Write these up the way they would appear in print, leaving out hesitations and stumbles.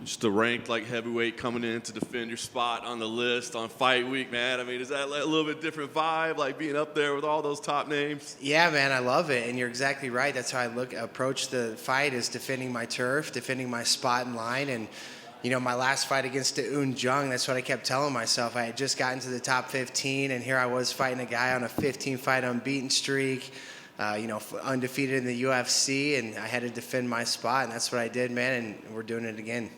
Just a ranked like heavyweight coming in to defend your spot on the list on fight week, man. I mean, is that a little bit different vibe, like being up there with all those top names? Yeah, man, I love it, and you're exactly right. That's how I approach the fight, is defending my turf, defending my spot in line. And my last fight against Eun Jung, that's what I kept telling myself. I had just gotten to the top 15, and here I was fighting a guy on a 15-fight unbeaten streak, undefeated in the UFC, and I had to defend my spot, and that's what I did, man, and we're doing it again.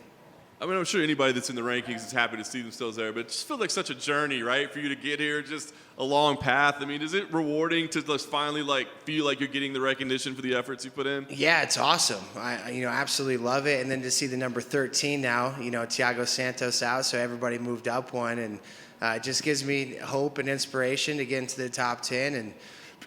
I mean, I'm sure anybody that's in the rankings is happy to see themselves there, but it just feels like such a journey, right, for you to get here, just a long path. I mean, is it rewarding to just finally, feel like you're getting the recognition for the efforts you put in? Yeah, it's awesome. I absolutely love it. And then to see the number 13 now, Thiago Santos out, so everybody moved up one, and it just gives me hope and inspiration to get into the top 10. And,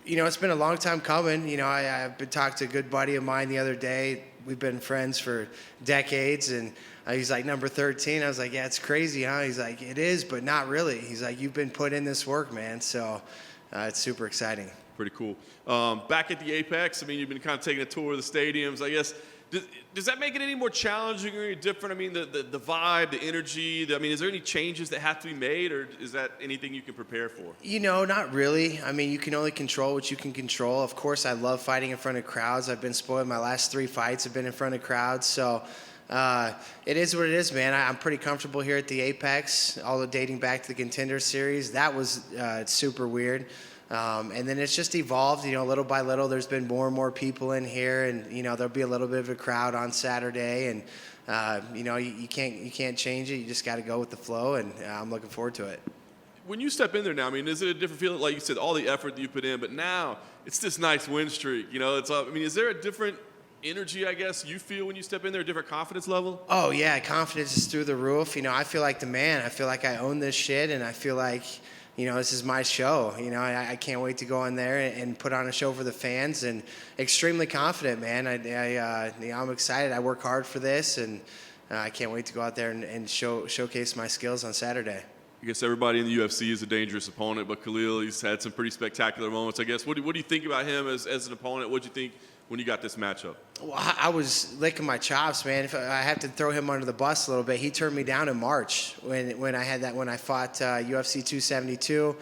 it's been a long time coming. I've been talking to a good buddy of mine the other day. We've been friends for decades, and he's like, number 13. I was like, yeah, it's crazy, huh? He's like, it is, but not really. He's like, you've been put in this work, man. So it's super exciting. Pretty cool. Back at the Apex, I mean, you've been kind of taking a tour of the stadiums. I guess, does that make it any more challenging or any different? I mean, the vibe, the energy, is there any changes that have to be made, or is that anything you can prepare for? Not really. I mean, you can only control what you can control. Of course, I love fighting in front of crowds. I've been spoiled. My last 3 fights have been in front of crowds. So it is what it is, man. I'm pretty comfortable here at the Apex, all dating back to the Contender Series. That was super weird. And then it's just evolved, little by little. There's been more and more people in here, and there'll be a little bit of a crowd on Saturday, and you can't change it. You just got to go with the flow, and I'm looking forward to it. When you step in there now, I mean, is it a different feeling? Like you said, all the effort that you put in, but now it's this nice win streak. Is there a different energy, I guess, you feel when you step in there, a different confidence level? Oh yeah, confidence is through the roof. I feel like the man. I feel like I own this shit, and I feel like this is my show. I can't wait to go in there and put on a show for the fans, and extremely confident, man. I'm excited. I work hard for this, and I can't wait to go out there and showcase my skills on Saturday. I guess everybody in the UFC is a dangerous opponent, but Khalil, he's had some pretty spectacular moments, I guess. What do you think about him as an opponent? What do you think when you got this matchup? Well, I was licking my chops, man. If I have to throw him under the bus a little bit. He turned me down in March when I fought UFC 272.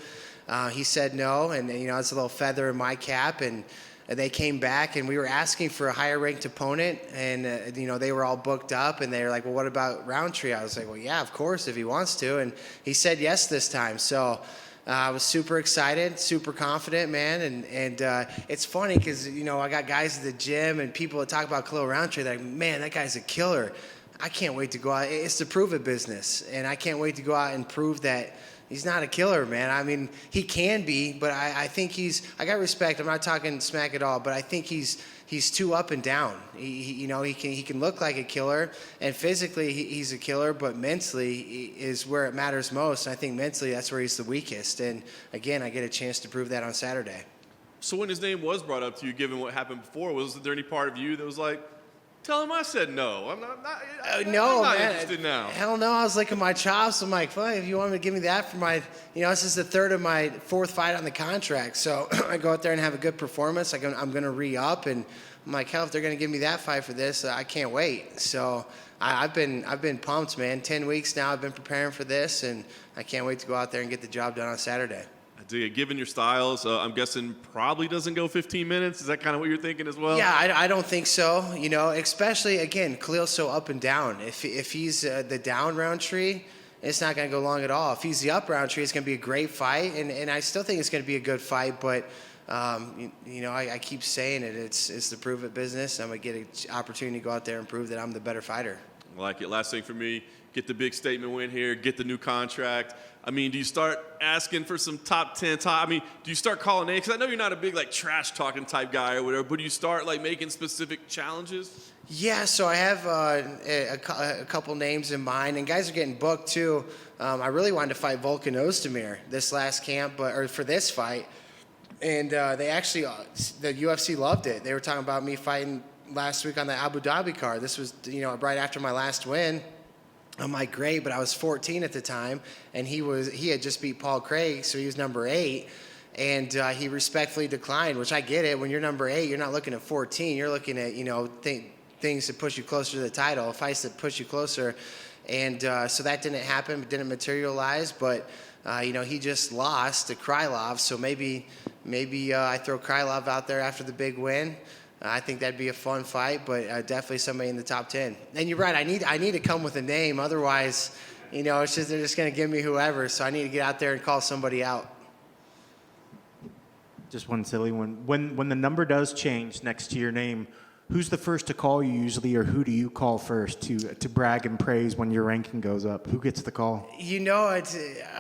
He said no, and it's a little feather in my cap, and they came back, and we were asking for a higher ranked opponent, and they were all booked up, and they were like, well, what about Roundtree? I was like, well, yeah, of course, if he wants to, and he said yes this time. So I was super excited, super confident, man, and it's funny because I got guys at the gym and people that talk about Khalil Roundtree. They're like, man, that guy's a killer. I can't wait to go out. It's the prove it business, and I can't wait to go out and prove that he's not a killer, man. I mean, he can be, but I think I got respect. I'm not talking smack at all, but I think he's too up and down. He can look like a killer, and physically he's a killer, but mentally is where it matters most. And I think mentally that's where he's the weakest. And again, I get a chance to prove that on Saturday. So when his name was brought up to you, given what happened before, was there any part of you that was like, tell him I said no. I'm not interested now. Hell no. I was licking my chops. I'm like, fine, if you want me to give me that for my, this is the 3rd of my 4th fight on the contract. So I go out there and have a good performance. I'm going to re-up, and I'm like, hell, if they're going to give me that fight for this, I can't wait. So I've been pumped, man. 10 weeks now I've been preparing for this, and I can't wait to go out there and get the job done on Saturday. Given your styles, I'm guessing probably doesn't go 15 minutes. Is that kind of what you're thinking as well? Yeah, I don't think so. Especially, again, Khalil's so up and down. If he's the down Roundtree, it's not going to go long at all. If he's the up Roundtree, it's going to be a great fight, and I still think it's going to be a good fight, but I keep saying it. It's the prove it business. I'm going to get an opportunity to go out there and prove that I'm the better fighter. I like it. Last thing for me, get the big statement win here, get the new contract. Do you start asking for some top 10 do you start calling names? Because I know you're not a big trash talking type guy or whatever, but do you start making specific challenges? Yeah, so I have a couple names in mind, and guys are getting booked too. I really wanted to fight Volkan Ozdemir this last camp, or for this fight, and they actually, the UFC loved it. They were talking about me fighting last week on the Abu Dhabi card. This was right after my last win. I'm like, great, but I was 14 at the time, and he had just beat Paul Craig, so he was number 8, and he respectfully declined, which I get it. When you're number 8, you're not looking at 14, you're looking at things that push you closer to the title, fights that push you closer. And so that didn't happen, didn't materialize. But, he just lost to Krylov. So maybe I throw Krylov out there after the big win. I think that'd be a fun fight, but definitely somebody in the top 10. And you're right, I need to come with a name. Otherwise, they're just going to give me whoever. So I need to get out there and call somebody out. Just one silly one. When the number does change next to your name, who's the first to call you usually, or who do you call first to brag and praise when your ranking goes up? Who gets the call?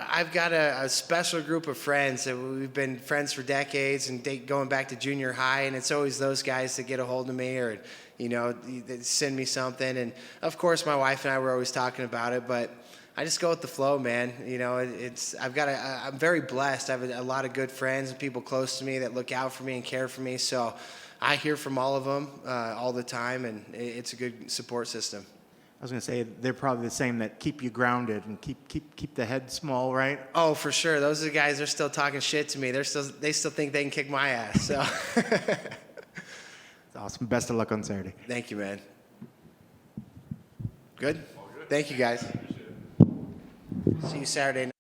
I've got a special group of friends that we've been friends for decades and going back to junior high, and it's always those guys that get a hold of me or, they send me something. And, of course, my wife and I were always talking about it, but I just go with the flow, man. I'm very blessed. I have a lot of good friends and people close to me that look out for me and care for me. So I hear from all of them all the time, and it's a good support system. I was going to say they're probably the same that keep you grounded and keep the head small, right? Oh, for sure. Those are the guys. They're still talking shit to me. They still think they can kick my ass. So It's awesome. Best of luck on Saturday. Thank you, man. Good. Thank you, guys. See you Saturday night.